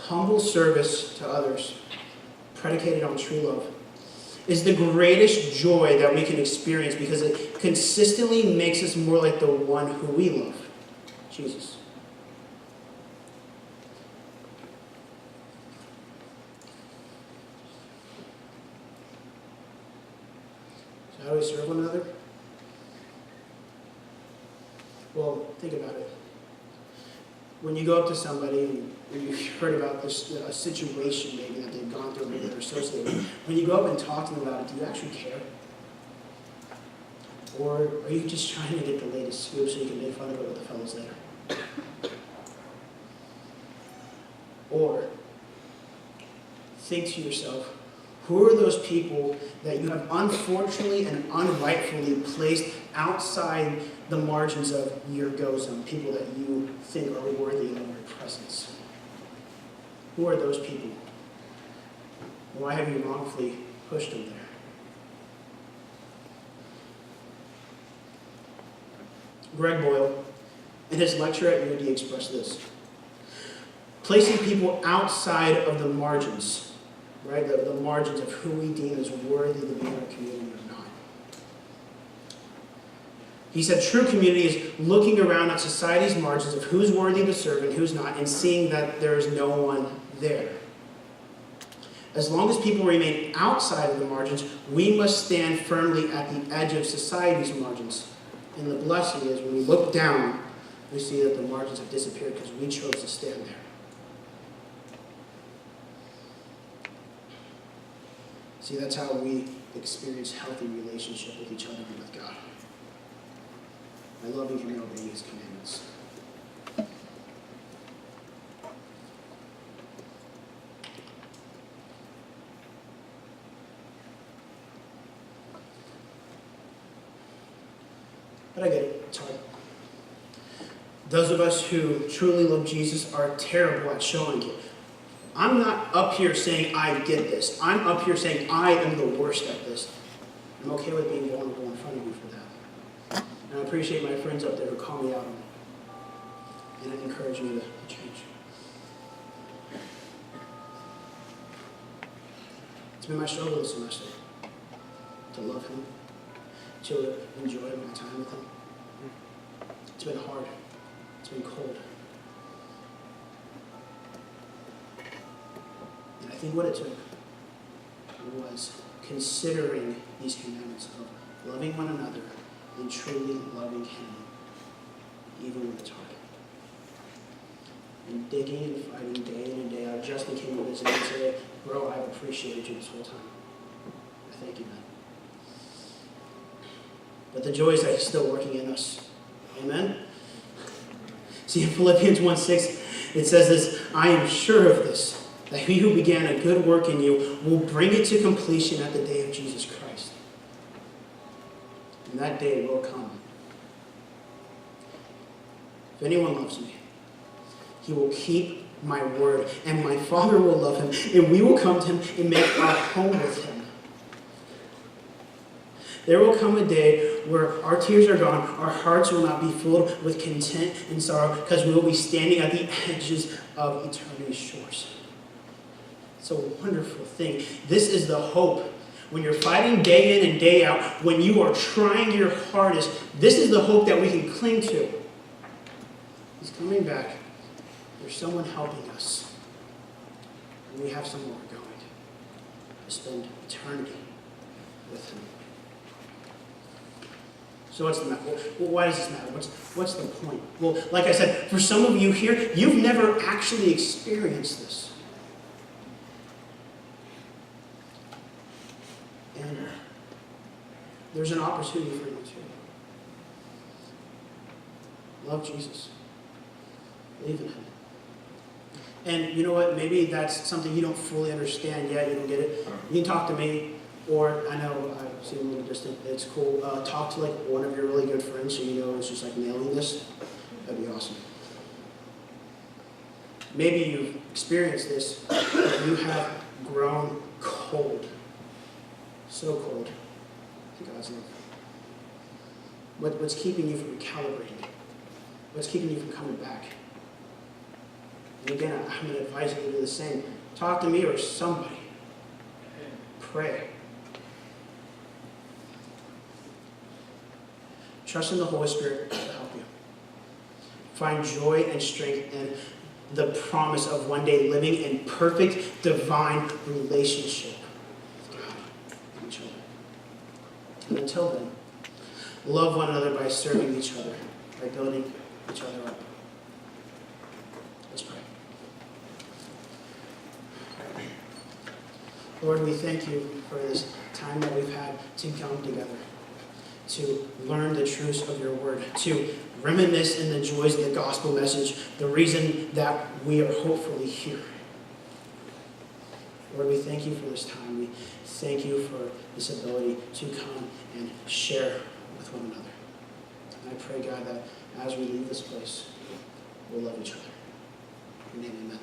humble service to others, predicated on true love, is the greatest joy that we can experience because it consistently makes us more like the one who we love, Jesus. So how do we serve one another? Well, think about it. When you go up to somebody and you've heard about this a situation maybe that they've gone through, maybe they're associated with, when you go up and talk to them about it, do you actually care? Or are you just trying to get the latest scoop so you can make fun of it with the fellows there? Or think to yourself, who are those people that you have unfortunately and unrightfully placed outside the margins of your go zone, people that you think are worthy of your presence? Who are those people? Why have you wrongfully pushed them there? Greg Boyle, in his lecture at UD, expressed this. Placing people outside of the margins, right? The margins of who we deem as worthy to be in our community or not. He said true community is looking around at society's margins of who's worthy to serve and who's not, and seeing that there is no one there. As long as people remain outside of the margins, we must stand firmly at the edge of society's margins. And the blessing is when we look down, we see that the margins have disappeared because we chose to stand there. See, that's how we experience healthy relationship with each other and with God. By loving Him and obeying His commandments. But I get it. It's hard. Those of us who truly love Jesus are terrible at showing it. I'm not up here saying I get this. I'm up here saying I am the worst at this. I'm okay with being vulnerable in front of you for that. And I appreciate my friends up there who call me out on it and encourage me to change. It's been my struggle this semester to love Him, to enjoy my time with Him. It's been hard. It's been cold. And I think what it took was considering these commandments of loving one another and truly loving Him, even when it's hard. And digging and fighting day in and day out. Justin came to visit me and said, bro, I've appreciated you this whole time. I thank you, man. But the joy is that He's still working in us. Amen? See, in Philippians 1:6, it says this, I am sure of this, that He who began a good work in you will bring it to completion at the day of Jesus Christ. And that day will come. If anyone loves me, he will keep my word, and my Father will love him, and we will come to him and make our home with him. There will come a day where our tears are gone, our hearts will not be filled with content and sorrow, because we will be standing at the edges of eternity's shores. It's a wonderful thing. This is the hope. When you're fighting day in and day out, when you are trying your hardest, this is the hope that we can cling to. He's coming back. There's someone helping us. And we have somewhere we're going to spend eternity with him. So what's the matter? Well, why does this matter? What's the point? Well, like I said, for some of you here, you've never actually experienced this. And there's an opportunity for you to love Jesus. Believe in him. And you know what? Maybe that's something you don't fully understand yet. You don't get it. You can talk to me, or I know I seem a little distant. It's cool. Talk to like one of your really good friends so you know it's just like nailing this. That'd be awesome. Maybe you've experienced this, but you have grown cold. So cold to God's love. What's keeping you from recalibrating? What's keeping you from coming back? And again, I'm going to advise you to do the same. Talk to me or somebody. Pray. Trust in the Holy Spirit to help you. Find joy and strength in the promise of one day living in perfect divine relationship with God and each other. And until then, love one another by serving each other, by building each other up. Let's pray. Lord, we thank you for this time that we've had to come together, to learn the truths of your word, to reminisce in the joys of the gospel message, the reason that we are hopefully here. Lord, we thank you for this time. We thank you for this ability to come and share with one another. And I pray, God, that as we leave this place, we'll love each other. In your name, amen.